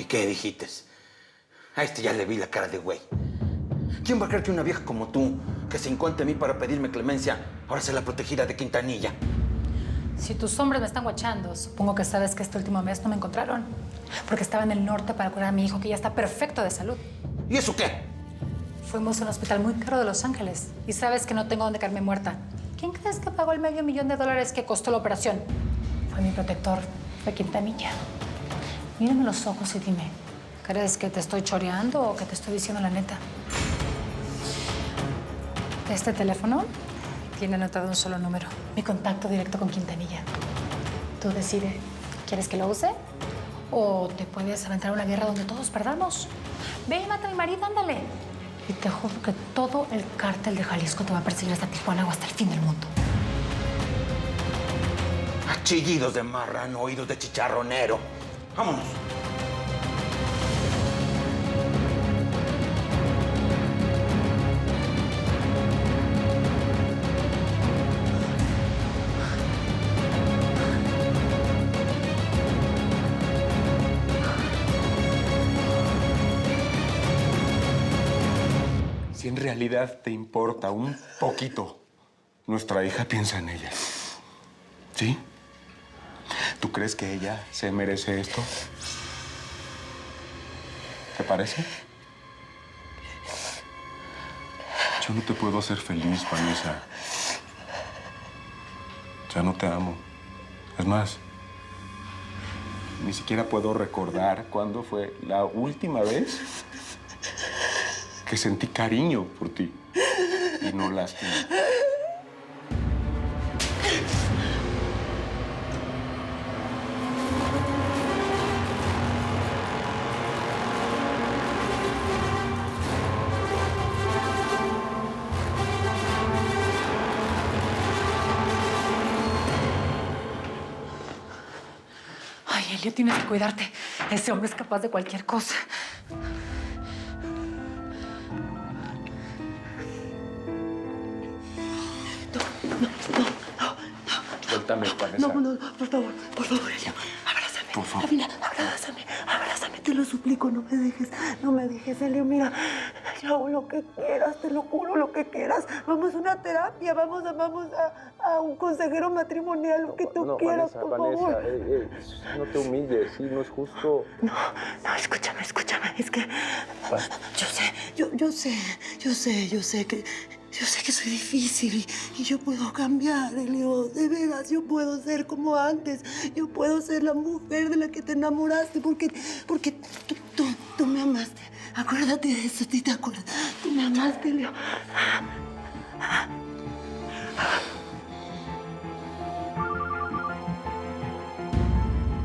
¿Y qué dijiste? A este ya le vi la cara de güey. ¿Quién va a creer que una vieja como tú, que se encuentra a mí para pedirme clemencia, ahora sea la protegida de Quintanilla? Si tus hombres me están guachando, supongo que sabes que este último mes no me encontraron. Porque estaba en el norte para curar a mi hijo, que ya está perfecto de salud. ¿Y eso qué? Fuimos a un hospital muy caro de Los Ángeles. Y sabes que no tengo dónde caerme muerta. ¿Quién crees que pagó el $500,000 que costó la operación? Fue mi protector, fue Quintanilla. Mírame los ojos y dime, ¿crees que te estoy choreando o que te estoy diciendo la neta? Este teléfono tiene anotado un solo número. Mi contacto directo con Quintanilla. Tú decides, ¿quieres que lo use? ¿O te puedes aventar a una guerra donde todos perdamos? Ve y mata a mi marido, ándale. Y te juro que todo el cártel de Jalisco te va a perseguir hasta Tijuana o hasta el fin del mundo. A chillidos de marrano, oídos de chicharronero. Vámonos. Si en realidad te importa un poquito, nuestra hija piensa en ella. ¿Sí? ¿Tú crees que ella se merece esto? ¿Te parece? Yo no te puedo hacer feliz, Vanessa. Ya no te amo. Es más, ni siquiera puedo recordar cuándo fue la última vez que sentí cariño por ti y no lástima. Ay, Elio, tienes que cuidarte. Ese hombre es capaz de cualquier cosa. Suéltame, Vanessa. No, por favor, Elio. Abrázame. Por favor. Mira, abrázame, te lo suplico, no me dejes, Elio, mira. Yo hago lo que quieras, te lo juro, lo que quieras. Vamos a una terapia, vamos a un consejero matrimonial, lo que tú quieras, por favor. No te humilles, sí, no es justo. No, escúchame, es que yo sé que soy difícil y yo puedo cambiar, Elio, de veras, yo puedo ser como antes, yo puedo ser la mujer de la que te enamoraste porque tú me amaste. Acuérdate de eso, ¿te acuerdas? Tú me amaste, Elio.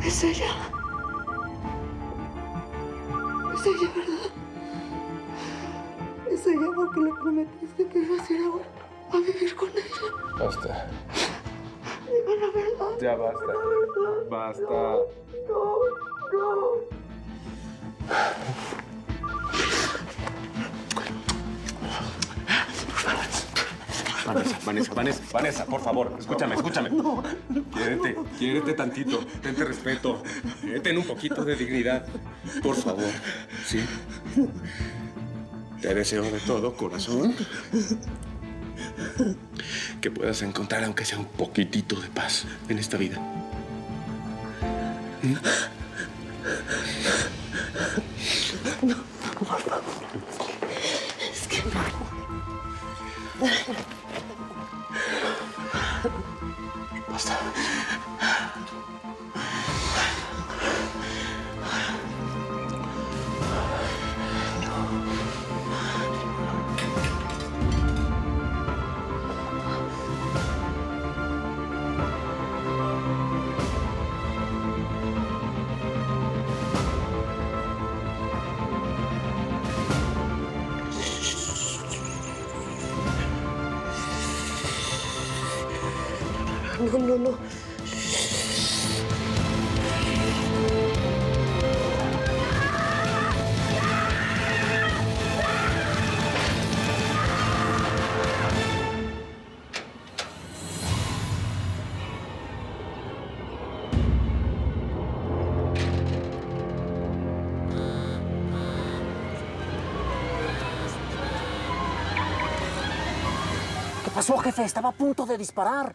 Es ella. Es ella, ¿verdad? Es ella porque le prometiste que ibas a ir a vivir con ella. Basta. Dime la verdad. Ya basta. La verdad. Basta. No. Vanessa, por favor, escúchame. Quiérete tantito, tente respeto, ten un poquito de dignidad, por favor, ¿sí? Te deseo de todo corazón que puedas encontrar, aunque sea un poquitito de paz en esta vida. ¿Mm? No, por favor. Es que no. Basta. No. pasó, jefe? Estaba a punto de disparar.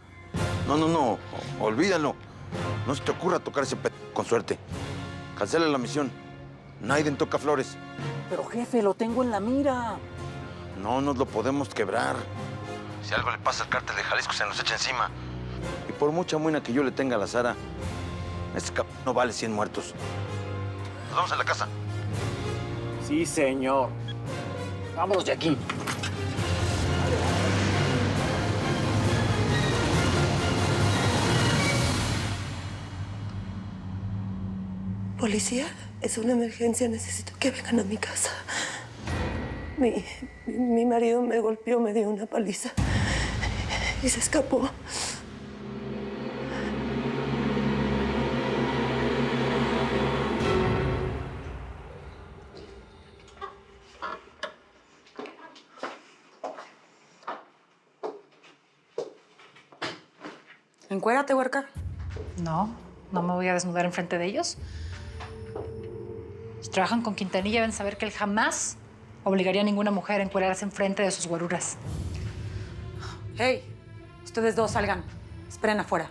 No, olvídalo. No se te ocurra tocar ese con suerte. Cancela la misión. Naiden toca flores. Pero, jefe, lo tengo en la mira. No nos lo podemos quebrar. Si algo le pasa al cártel de Jalisco, se nos echa encima. Y por mucha muina que yo le tenga a la Sara, ese no vale 100 muertos. Nos vamos a la casa. Sí, señor. Vámonos de aquí. Policía, es una emergencia. Necesito que vengan a mi casa. Mi marido me golpeó, me dio una paliza y se escapó. Encuérate, huerca. No, no me voy a desnudar enfrente de ellos. Si trabajan con Quintanilla, deben saber que él jamás obligaría a ninguna mujer a encuerarse enfrente de sus guaruras. Hey, ustedes dos salgan. Esperen afuera.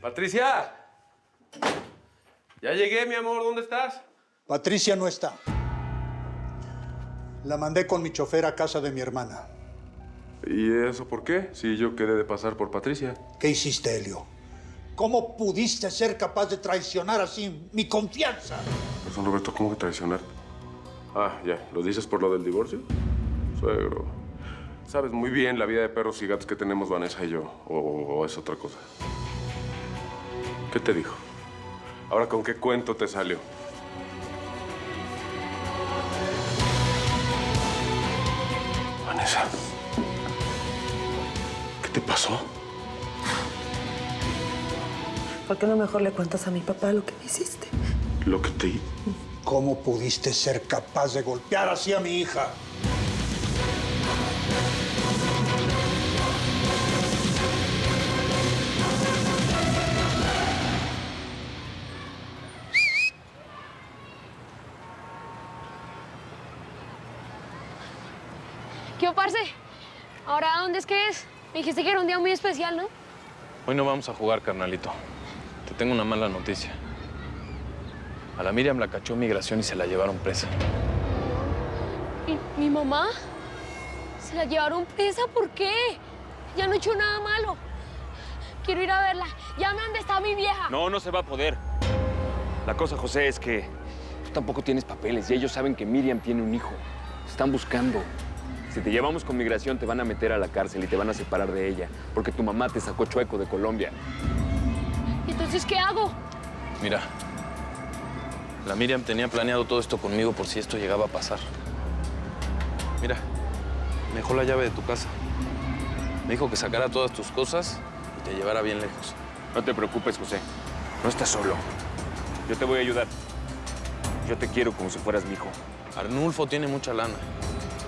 ¡Patricia! Ya llegué, mi amor. ¿Dónde estás? Patricia no está. La mandé con mi chofer a casa de mi hermana. ¿Y eso por qué? Si yo quedé de pasar por Patricia. ¿Qué hiciste, Helio? ¿Cómo pudiste ser capaz de traicionar así mi confianza? Perdón, Roberto, ¿cómo que traicionar? Ah, ya. ¿Lo dices por lo del divorcio? Suegro. Sabes muy bien la vida de perros y gatos que tenemos Vanessa y yo. ¿O es otra cosa? ¿Qué te dijo? Ahora, ¿con qué cuento te salió? Vanessa, ¿qué te pasó? ¿Por qué no mejor le cuentas a mi papá lo que me hiciste? Lo que te... ¿Cómo pudiste ser capaz de golpear así a mi hija? ¿Qué parce? ¿Ahora dónde es que es? Me dijiste que era un día muy especial, ¿no? Hoy no vamos a jugar, carnalito. Te tengo una mala noticia. A la Miriam la cachó migración y se la llevaron presa. ¿Y mi mamá? ¿Se la llevaron presa? ¿Por qué? Ya no he hecho nada malo. Quiero ir a verla. Llame dónde está mi vieja. No, no se va a poder. La cosa, José, es que tú tampoco tienes papeles y ellos saben que Miriam tiene un hijo. Te están buscando. Si te llevamos con migración, te van a meter a la cárcel y te van a separar de ella, porque tu mamá te sacó chueco de Colombia. ¿Entonces qué hago? Mira, la Miriam tenía planeado todo esto conmigo por si esto llegaba a pasar. Mira, me dejó la llave de tu casa. Me dijo que sacara todas tus cosas y te llevara bien lejos. No te preocupes, José. No estás solo. Yo te voy a ayudar. Yo te quiero como si fueras mi hijo. Arnulfo tiene mucha lana.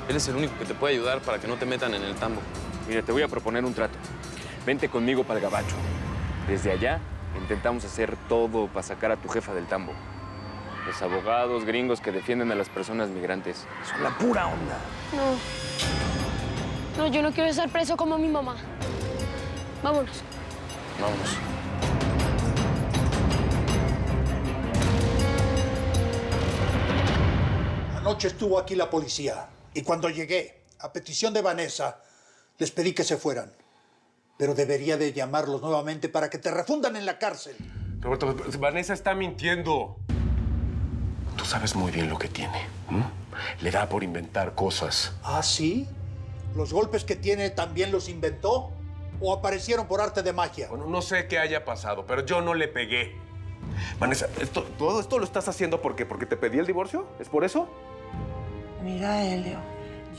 Él es el único que te puede ayudar para que no te metan en el tambo. Mira, te voy a proponer un trato. Vente conmigo para el gabacho. Desde allá intentamos hacer todo para sacar a tu jefa del tambo. Los abogados gringos que defienden a las personas migrantes son la pura onda. No, yo no quiero estar preso como mi mamá. Vámonos. Vámonos. Anoche estuvo aquí la policía y cuando llegué, a petición de Vanessa, les pedí que se fueran. Pero debería de llamarlos nuevamente para que te refundan en la cárcel. Roberto, Vanessa está mintiendo. Tú sabes muy bien lo que tiene. ¿M? Le da por inventar cosas. ¿Ah, sí? ¿Los golpes que tiene también los inventó? ¿O aparecieron por arte de magia? Bueno, no sé qué haya pasado, pero yo no le pegué. Vanessa, ¿todo esto lo estás haciendo porque te pedí el divorcio? ¿Es por eso? Mira, Helio,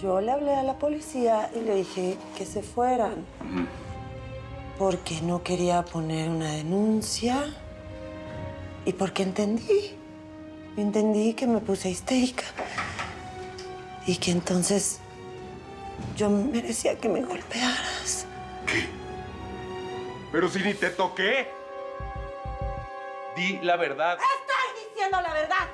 yo le hablé a la policía y le dije que se fueran. Porque no quería poner una denuncia y porque entendí que me puse histérica. Y que entonces yo merecía que me golpearas. ¿Qué? Pero si ni te toqué. Di la verdad. ¡Estoy diciendo la verdad!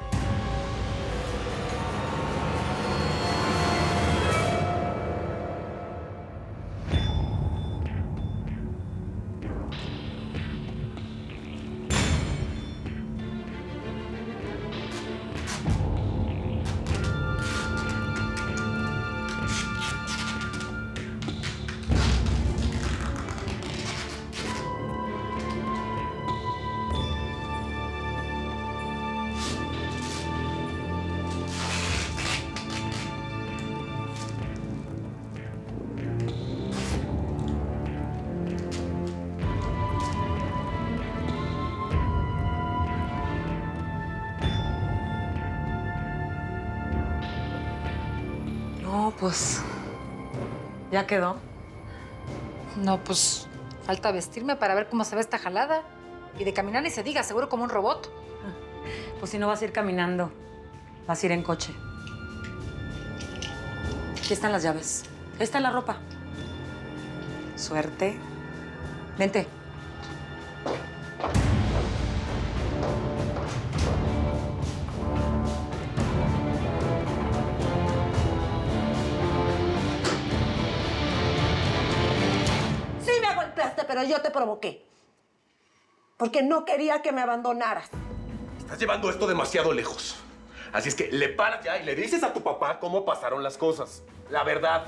No, pues ya quedó. No, pues falta vestirme para ver cómo se ve esta jalada. Y de caminar ni se diga, seguro como un robot. Pues si no vas a ir caminando, vas a ir en coche. Aquí están las llaves. Esta es la ropa. Suerte. Vente. Sí me golpeaste, pero yo te provoqué. Porque no quería que me abandonaras. Estás llevando esto demasiado lejos. Así es que le paras ya y le dices a tu papá cómo pasaron las cosas. La verdad.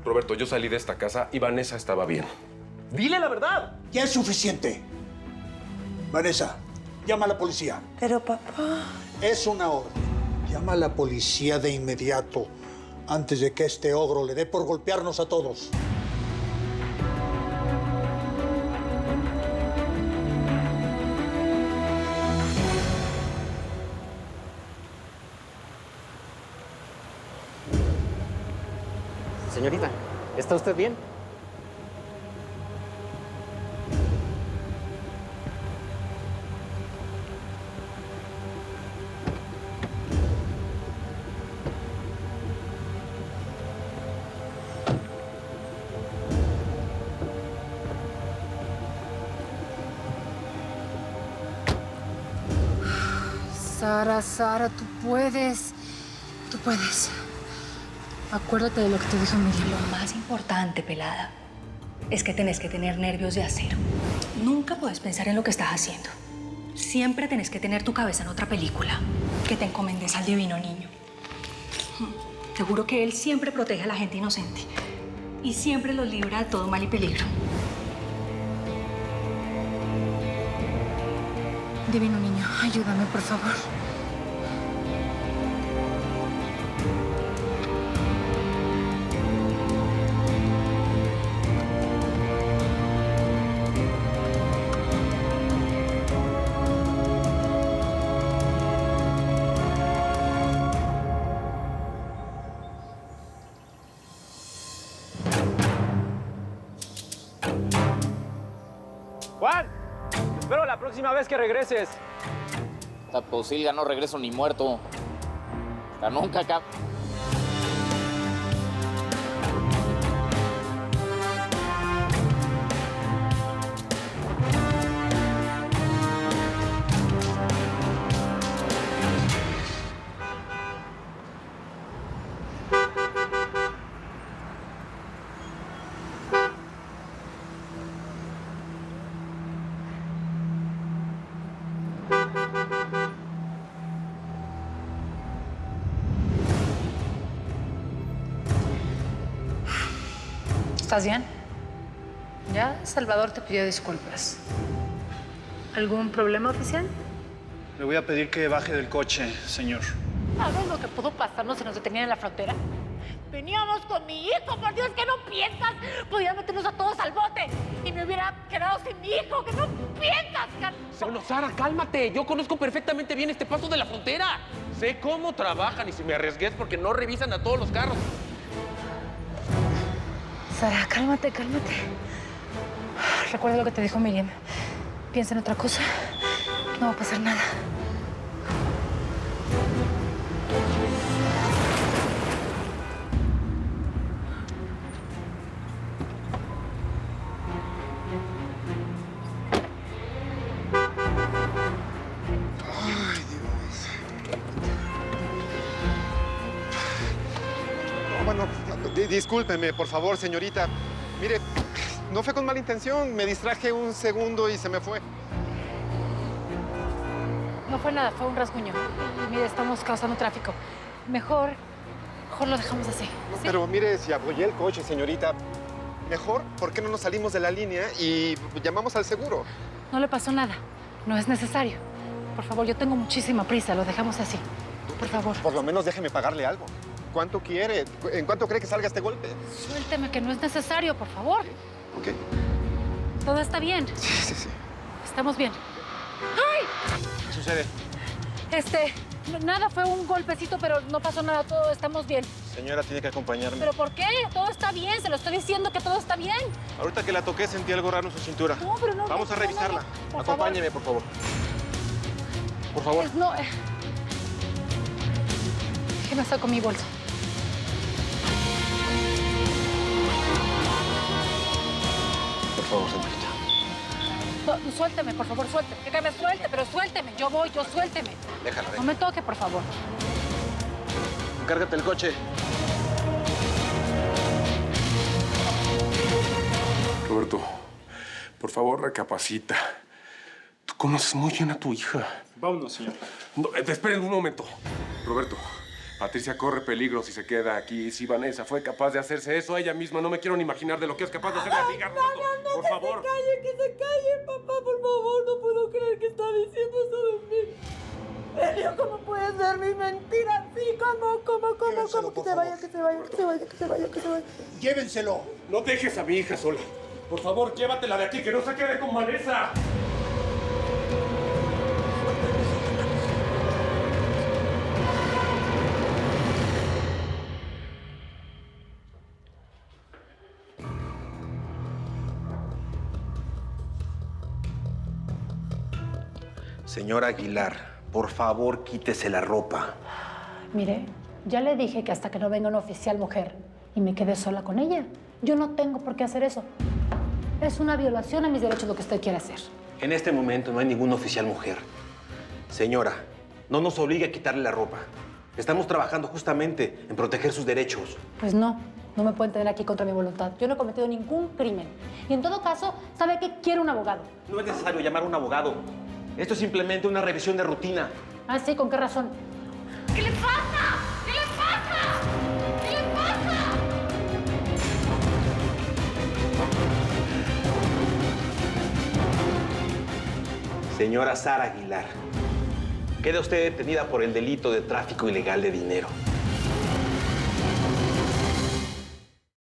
Roberto, yo salí de esta casa y Vanessa estaba bien. Dile la verdad. Ya es suficiente. Vanessa, llama a la policía. Pero papá... Es una orden. Llama a la policía de inmediato, antes de que este ogro le dé por golpearnos a todos. Señorita, ¿está usted bien? Sara, tú puedes. Tú puedes. Acuérdate de lo que te dijo Miriam. Lo más importante, pelada, es que tenés que tener nervios de acero. Nunca puedes pensar en lo que estás haciendo. Siempre tenés que tener tu cabeza en otra película. Que te encomendes al divino niño. Te juro que él siempre protege a la gente inocente. Y siempre los libra de todo mal y peligro. Divino niño, ayúdame, por favor. ¡Juan! Te espero la próxima vez que regreses. Esta posilga no regreso ni muerto. Hasta nunca acá. ¿Estás bien? Ya Salvador te pidió disculpas. ¿Algún problema, oficial? Le voy a pedir que baje del coche, señor. ¿Sabes lo que pudo pasarnos si nos detenían en la frontera? Veníamos con mi hijo, por Dios, ¿qué no piensas? Podían meternos a todos al bote y me hubiera quedado sin mi hijo, ¿qué no piensas, Bueno, Sara, cálmate. Yo conozco perfectamente bien este paso de la frontera. Sé cómo trabajan y si me arriesgué es porque no revisan a todos los carros. Sara, cálmate. Recuerda lo que te dijo Miriam. Piensa en otra cosa. No va a pasar nada. Discúlpeme, por favor, señorita. Mire, no fue con mala intención. Me distraje un segundo y se me fue. No fue nada, fue un rasguño. Mire, estamos causando tráfico. Mejor lo dejamos así. ¿Sí? Pero mire, si apoyé el coche, señorita, mejor, ¿por qué no nos salimos de la línea y llamamos al seguro? No le pasó nada. No es necesario. Por favor, yo tengo muchísima prisa. Lo dejamos así. Por favor. Por lo menos déjeme pagarle algo. ¿Cuánto quiere? ¿En cuánto cree que salga este golpe? Suélteme, que no es necesario, por favor. Ok. Todo está bien. Sí. Estamos bien. ¡Ay! ¿Qué sucede? Nada, fue un golpecito, pero no pasó nada. Todo estamos bien. Señora, tiene que acompañarme. ¿Pero por qué? Todo está bien. Se lo estoy diciendo que todo está bien. Ahorita que la toqué sentí algo raro en su cintura. No, pero no. Vamos a revisarla. No. Acompáñeme, por favor. Por favor. No. Déjeme saco mi bolsa. Por favor, señorita. No, suélteme, por favor, suélteme. Que me suelte, pero suélteme. Yo suélteme. Déjala, No me toque, por favor. Encárgate el coche. Roberto, por favor, recapacita. Tú conoces muy bien a tu hija. Vámonos, señor. No, esperen un momento. Roberto, Patricia corre peligro si se queda aquí. Si Vanessa fue capaz de hacerse eso a ella misma, no me quiero ni imaginar de lo que es capaz de hacer la amiga, Roberto. Por favor. Que se calle, papá, por favor. No puedo creer que está diciendo eso de mí. Elio, ¿cómo puede ser mi mentira así? ¿Cómo? Que se vaya. Llévenselo. No dejes a mi hija sola. Por favor, llévatela de aquí, que no se quede con Vanessa. Señora Aguilar, por favor, quítese la ropa. Mire, ya le dije que hasta que no venga una oficial mujer y me quede sola con ella, yo no tengo por qué hacer eso. Es una violación a mis derechos lo que usted quiere hacer. En este momento no hay ninguna oficial mujer. Señora, no nos obligue a quitarle la ropa. Estamos trabajando justamente en proteger sus derechos. Pues no me pueden tener aquí contra mi voluntad. Yo no he cometido ningún crimen. Y en todo caso, ¿sabe qué? Quiero un abogado. No es necesario llamar a un abogado. Esto es simplemente una revisión de rutina. Ah, sí, ¿con qué razón? ¿Qué le pasa? ¿Qué le pasa? ¿Qué le pasa? Señora Sara Aguilar, queda usted detenida por el delito de tráfico ilegal de dinero.